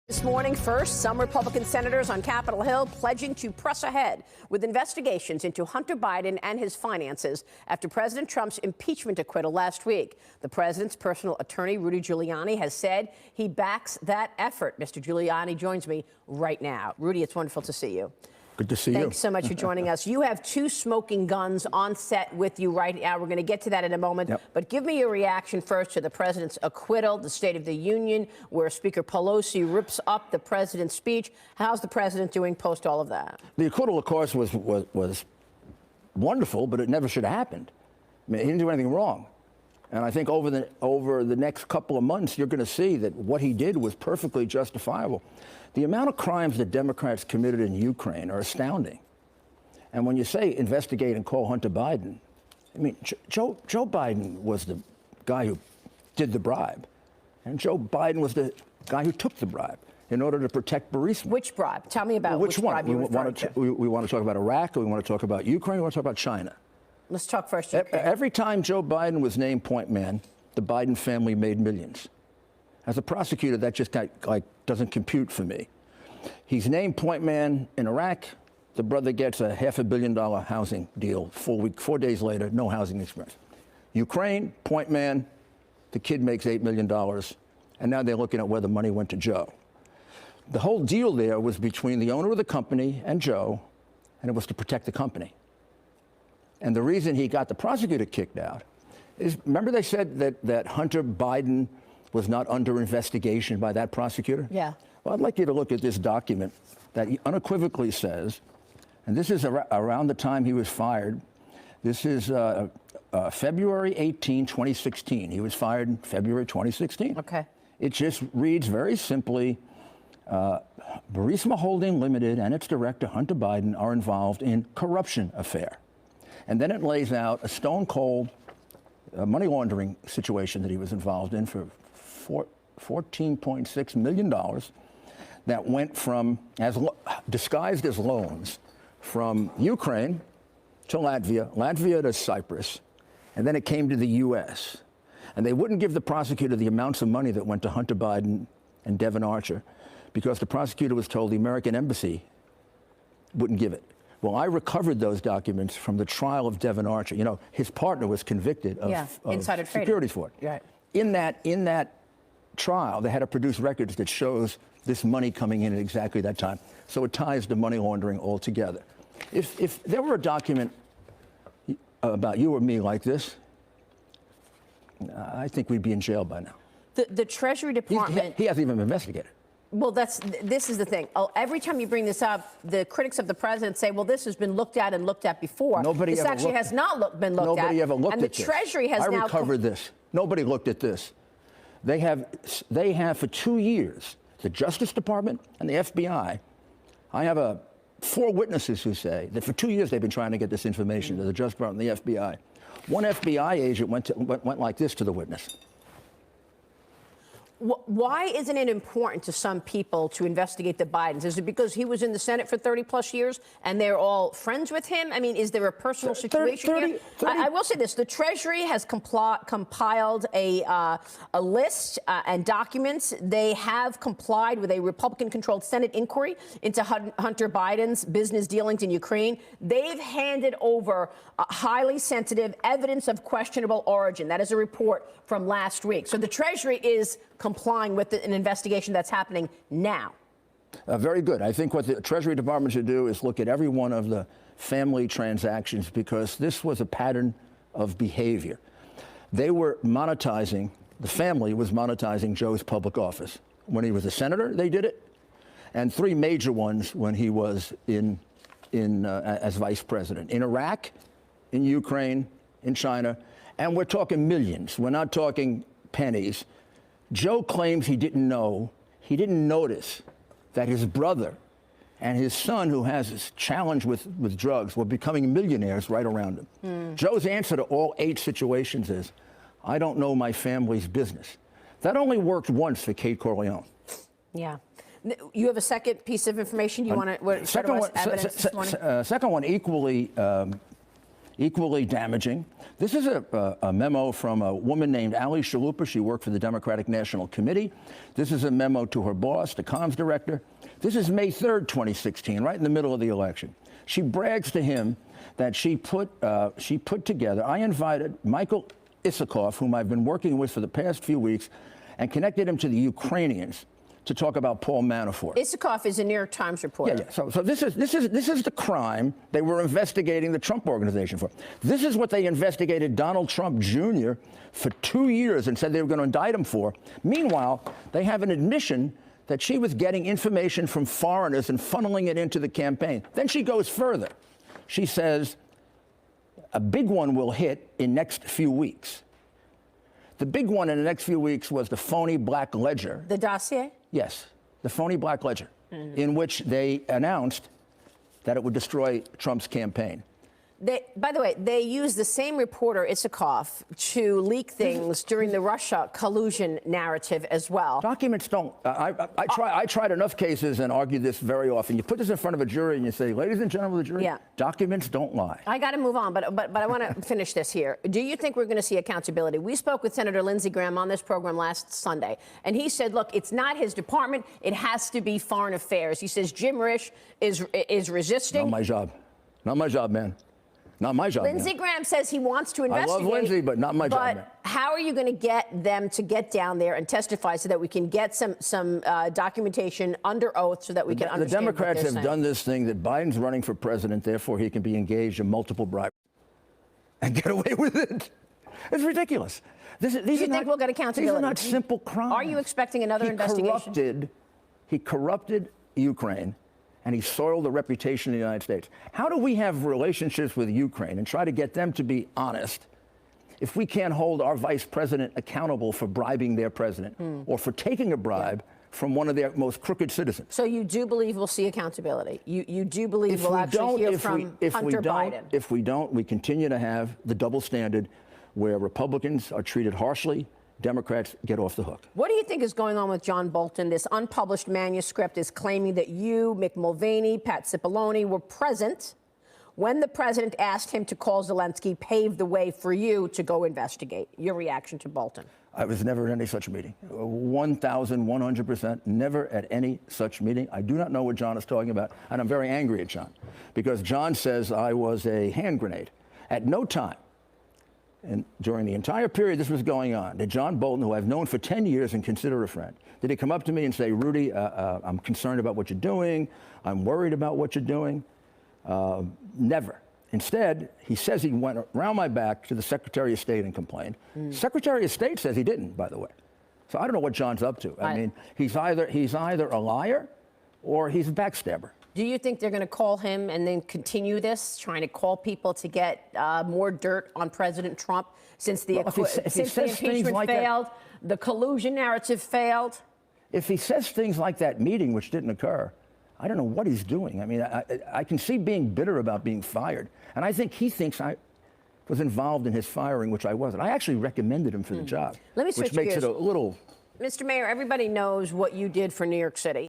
This morning, first, some Republican senators on Capitol Hill pledging to press ahead with investigations into Hunter Biden and his finances after President Trump's impeachment acquittal last week. The president's personal attorney, Rudy Giuliani, has said he backs that effort. Mr. Giuliani joins me right now. Rudy, it's wonderful to see you. Good to see you. Thanks so much for joining us. You have two smoking guns on set with you right now. We're going to get to that in a moment. Yep. But give me your reaction first to the president's acquittal, the State of the Union, where Speaker Pelosi rips up the president's speech. How's the president doing post all of that? The acquittal, of course, was wonderful, but it never should have happened. I mean, he didn't do anything wrong. And I think over the next couple of months, you're going to see that what he did was perfectly justifiable. The amount of crimes that Democrats committed in Ukraine are astounding. And when you say investigate and call Hunter Biden, I mean, Joe Biden was the guy who did the bribe. And Joe Biden was the guy who took the bribe in order to protect Burisma. Which bribe? Tell me about which one. bribe you referred to. We want to talk about Iraq, or we want to talk about Ukraine, or we want to talk about China. Let's talk first. Ukraine. Every time Joe Biden was named point man, the Biden family made millions. As a prosecutor, that just doesn't compute for me. He's named point man in Iraq. The brother gets a $500 million housing deal. 4 days later, no housing experience. Ukraine, point man, the kid makes $8 million. And now they're looking at where the money went to Joe. The whole deal there was between the owner of the company and Joe, and it was to protect the company. And the reason he got the prosecutor kicked out is, remember they said that Hunter Biden was not under investigation by that prosecutor? Yeah. Well, I'd like you to look at this document that he unequivocally says, and this is around the time he was fired. This is February 18, 2016. He was fired in February 2016. Okay. It just reads very simply, Burisma Holding Limited and its director, Hunter Biden, are involved in corruption affair. And then it lays out a stone-cold money laundering situation that he was involved in for $14.6 million that went from, disguised as loans, from Ukraine to Latvia to Cyprus, and then it came to the U.S. And they wouldn't give the prosecutor the amounts of money that went to Hunter Biden and Devon Archer because the prosecutor was told the American embassy wouldn't give it. Well, I recovered those documents from the trial of Devon Archer. You know, his partner was convicted of insider trading. Securities fraud. Right. In that trial, they had to produce records that shows this money coming in at exactly that time. So it ties the money laundering all together. If there were a document about you or me like this, I think we'd be in jail by now. The Treasury Department. He hasn't even been investigated. Well, this is the thing. Every time you bring this up, the critics of the president say, well, this has been looked at and looked at before. This actually has not been looked at. Nobody ever looked at this. And the Treasury has now... I recovered this. Nobody looked at this. They have for 2 years, the Justice Department and the FBI. I have 4 witnesses who say that for 2 years they've been trying to get this information to the Justice Department and the FBI. One FBI agent went like this to the witness. Why isn't it important to some people to investigate the Bidens? Is it because he was in the Senate for 30-plus years and they're all friends with him? I mean, is there a personal situation here? I will say this. The Treasury has compiled a list and documents. They have complied with a Republican-controlled Senate inquiry into Hunter Biden's business dealings in Ukraine. They've handed over highly sensitive evidence of questionable origin. That is a report from last week. So the Treasury is complying with an investigation that's happening now. Very good. I think what the Treasury Department should do is look at every one of the family transactions, because this was a pattern of behavior. They were monetizing, the family was monetizing Joe's public office. When he was a senator, they did it, and 3 major ones when he was as vice president. In Iraq, in Ukraine, in China, and we're talking millions. We're not talking pennies. Joe claims he didn't notice that his brother and his son, who has this challenge with drugs, were becoming millionaires right around him. Joe's answer to all 8 situations is, I don't know my family's business. That only worked once for Kate Corleone. Yeah. You have a second piece of information you want to share with us, evidence this morning? Second one, equally damaging. This is a memo from a woman named Ali Chalupa. She worked for the Democratic National Committee. This is a memo to her boss, the comms director. This is May 3rd, 2016, right in the middle of the election. She brags to him that she put together, I invited Michael Isikoff, whom I've been working with for the past few weeks, and connected him to the Ukrainians to talk about Paul Manafort. Isikoff is a New York Times reporter. Yeah. So this is the crime they were investigating the Trump organization for. This is what they investigated Donald Trump Jr. for 2 years and said they were going to indict him for. Meanwhile, they have an admission that she was getting information from foreigners and funneling it into the campaign. Then she goes further. She says a big one will hit in next few weeks. The big one in the next few weeks was the phony Black Ledger. The dossier? Yes, the phony Black Ledger, in which they announced that it would destroy Trump's campaign. By the way, they used the same reporter, Isikoff, to leak things during the Russia collusion narrative as well. Documents don't. I tried enough cases and argued this very often. You put this in front of a jury and you say, ladies and gentlemen of the jury, yeah, documents don't lie. I got to move on, but I want to finish this here. Do you think we're going to see accountability? We spoke with Senator Lindsey Graham on this program last Sunday, and he said, look, it's not his department. It has to be foreign affairs. He says Jim Risch is resisting. Not my job. Not my job, man. Not my job. Lindsey Graham says he wants to investigate. I love Lindsey, but not my job. But how are you going to get them to get down there and testify so that we can get some documentation under oath so that we can understand? The Democrats have saying? done this thing that Biden's running for president, therefore he can be engaged in multiple bribes and get away with it. It's ridiculous. Do you think we'll get accountability? These are not simple crimes. Are you expecting another investigation? He corrupted Ukraine. And he soiled the reputation of the United States. How do we have relationships with Ukraine and try to get them to be honest if we can't hold our vice president accountable for bribing their president or for taking a bribe from one of their most crooked citizens? So you do believe we'll see accountability? You do believe we'll actually hear from Hunter Biden? If we don't, we continue to have the double standard where Republicans are treated harshly, Democrats get off the hook. What do you think is going on with John Bolton? This unpublished manuscript is claiming that you, Mick Mulvaney, Pat Cipollone were present when the president asked him to call Zelensky, paved the way for you to go investigate. Your reaction to Bolton? I was never at any such meeting. 1,100%, never at any such meeting. I do not know what John is talking about, and I'm very angry at John, because John says I was a hand grenade. At no time, and during the entire period this was going on, did John Bolton, who I've known for 10 years and consider a friend, did he come up to me and say, Rudy, I'm concerned about what you're doing. I'm worried about what you're doing. Never. Instead, he says he went around my back to the Secretary of State and complained. Secretary of State says he didn't, by the way. So I don't know what John's up to. I mean, he's either a liar or he's a backstabber. Do you think they're going to call him and then continue this, trying to call people to get more dirt on President Trump since the impeachment failed, the collusion narrative failed? If he says things like that meeting, which didn't occur, I don't know what he's doing. I mean, I can see being bitter about being fired. And I think he thinks I was involved in his firing, which I wasn't. I actually recommended him for the job, Let me switch which makes gears. it a little... Mr. Mayor, everybody knows what you did for New York City.